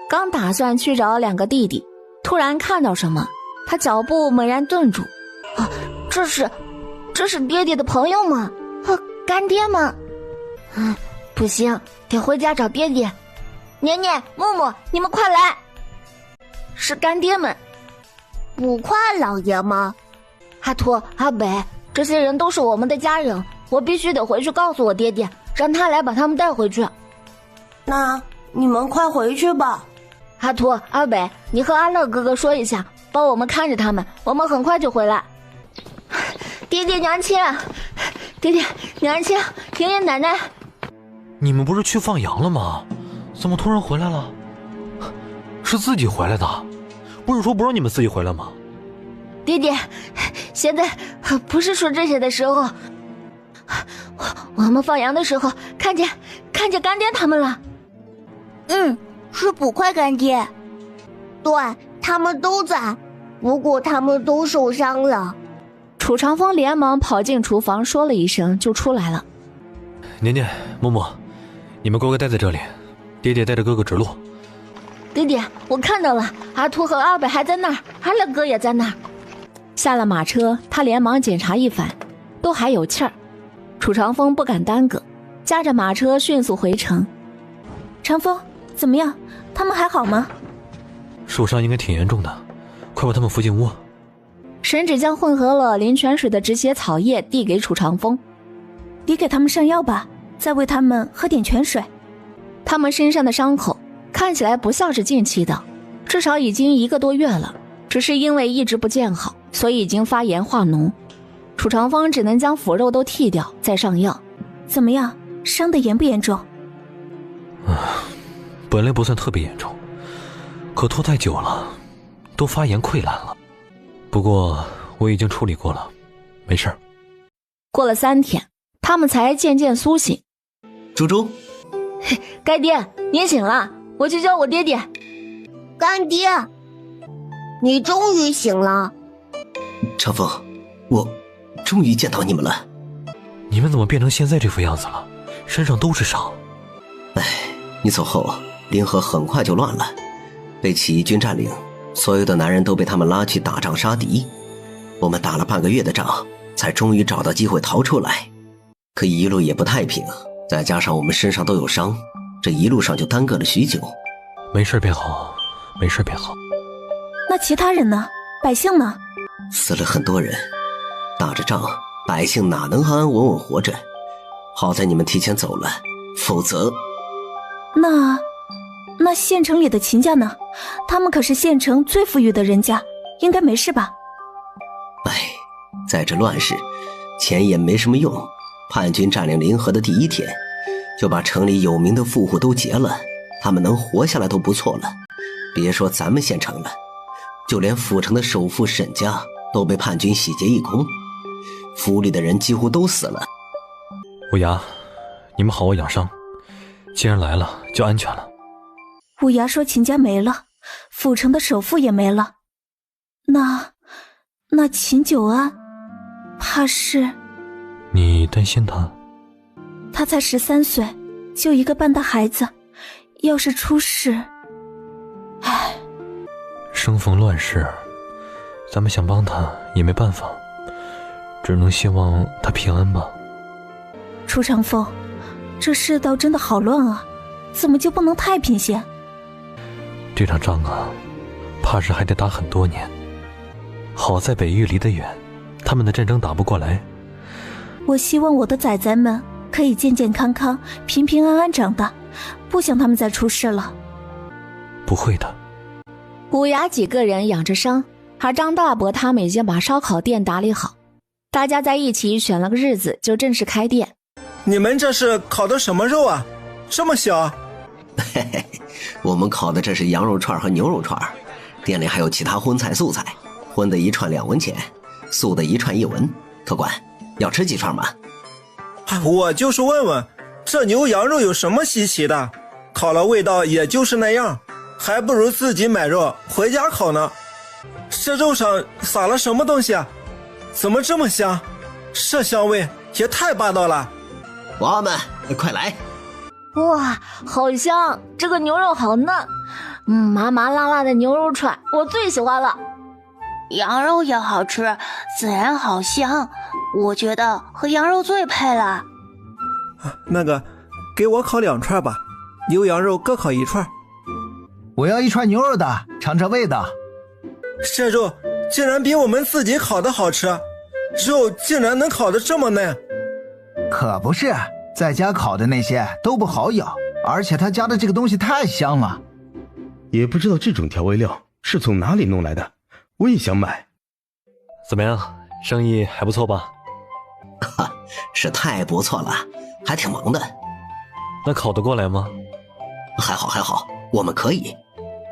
刚打算去找2个弟弟，突然看到什么，他脚步猛然顿住。啊，这是爹爹的朋友吗？干爹吗？不行，得回家找爹爹。年年、木木，你们快来！是干爹们。捕快老爷吗？阿图、阿北，这些人都是我们的家人，我必须得回去告诉我爹爹，让他来把他们带回去。那你们快回去吧。阿图、阿北，你和阿乐哥哥说一下，帮我们看着他们，我们很快就回来。爹爹娘亲，爹爹娘亲，爷爷奶奶，你们不是去放羊了吗？怎么突然回来了？是自己回来的？不是说不让你们自己回来吗？爹爹，现在不是说这些的时候。我们放羊的时候看见干爹他们了。是捕快干爹。对，他们都在，不过他们都受伤了。楚长风连忙跑进厨房，说了一声就出来了。年年、默默，你们乖乖待在这里，爹爹带着哥哥指路。爹爹，我看到了，阿图和阿北还在那儿，阿乐哥也在那儿。下了马车，他连忙检查一番，都还有气儿。楚长风不敢耽搁，驾着马车迅速回城。长风，怎么样？他们还好吗？受伤应该挺严重的，快把他们扶进屋。沈芷将混合了灵泉水的止血草叶递给楚长风。你给他们上药吧，再喂他们喝点泉水。他们身上的伤口看起来不像是近期的，至少已经1个多月了，只是因为一直不见好，所以已经发炎化脓。楚长风只能将腐肉都剃掉，再上药。怎么样？伤得严不严重？本来不算特别严重，可拖太久了，都发炎溃烂了。不过我已经处理过了，没事。过了3天，他们才渐渐苏醒。猪猪，干爹，您醒了，我去叫我爹爹。干爹，你终于醒了。长风，我终于见到你们了。你们怎么变成现在这副样子了？身上都是伤。你走后，临河很快就乱了，被起义军占领，所有的男人都被他们拉去打仗杀敌。我们打了半个月的仗，才终于找到机会逃出来。可一路也不太平，再加上我们身上都有伤，这一路上就耽搁了许久。没事便好，没事便好。那其他人呢？百姓呢？死了很多人，打着仗，百姓哪能安安稳稳活着？好在你们提前走了，否则……那县城里的秦家呢？他们可是县城最富裕的人家，应该没事吧？在这乱世，钱也没什么用。叛军占领临河的第1天，就把城里有名的富户都劫了，他们能活下来都不错了。别说咱们县城了，就连府城的首富沈家都被叛军洗劫一空，府里的人几乎都死了。无涯，你们好好养伤，既然来了，就安全了。五牙说秦家没了，府城的首富也没了，那秦九安，怕是……你担心他？他才13岁，就一个半大孩子，要是出事……唉，生逢乱世，咱们想帮他也没办法，只能希望他平安吧。楚长风，这世道真的好乱啊，怎么就不能太平些？这场仗啊，怕是还得打很多年。好在北域离得远，他们的战争打不过来。我希望我的崽崽们可以健健康康、平平安安长大，不想他们再出事了。不会的。五牙几个人养着伤，而张大伯他们已经把烧烤店打理好，大家在一起选了个日子就正式开店。你们这是烤的什么肉啊？这么小？嘿嘿，我们烤的这是羊肉串和牛肉串，店里还有其他荤菜素菜，荤的一串2文钱，素的一串1文。客官，要吃几串吗？我就是问问，这牛羊肉有什么稀奇的？烤了味道也就是那样，还不如自己买肉回家烤呢。这肉上撒了什么东西啊？怎么这么香？这香味也太霸道了！娃娃们，快来！哇，好香！这个牛肉好嫩，麻麻辣辣的牛肉串我最喜欢了。羊肉也好吃，孜然好香，我觉得和羊肉最配了。那个，给我烤2串吧，牛羊肉各烤1串。我要1串牛肉的，尝尝味道。这肉竟然比我们自己烤的好吃，肉竟然能烤得这么嫩。可不是，在家烤的那些都不好咬，而且他家的这个东西太香了。也不知道这种调味料是从哪里弄来的，我也想买。怎么样，生意还不错吧？是太不错了，还挺忙的。那烤得过来吗？还好，我们可以。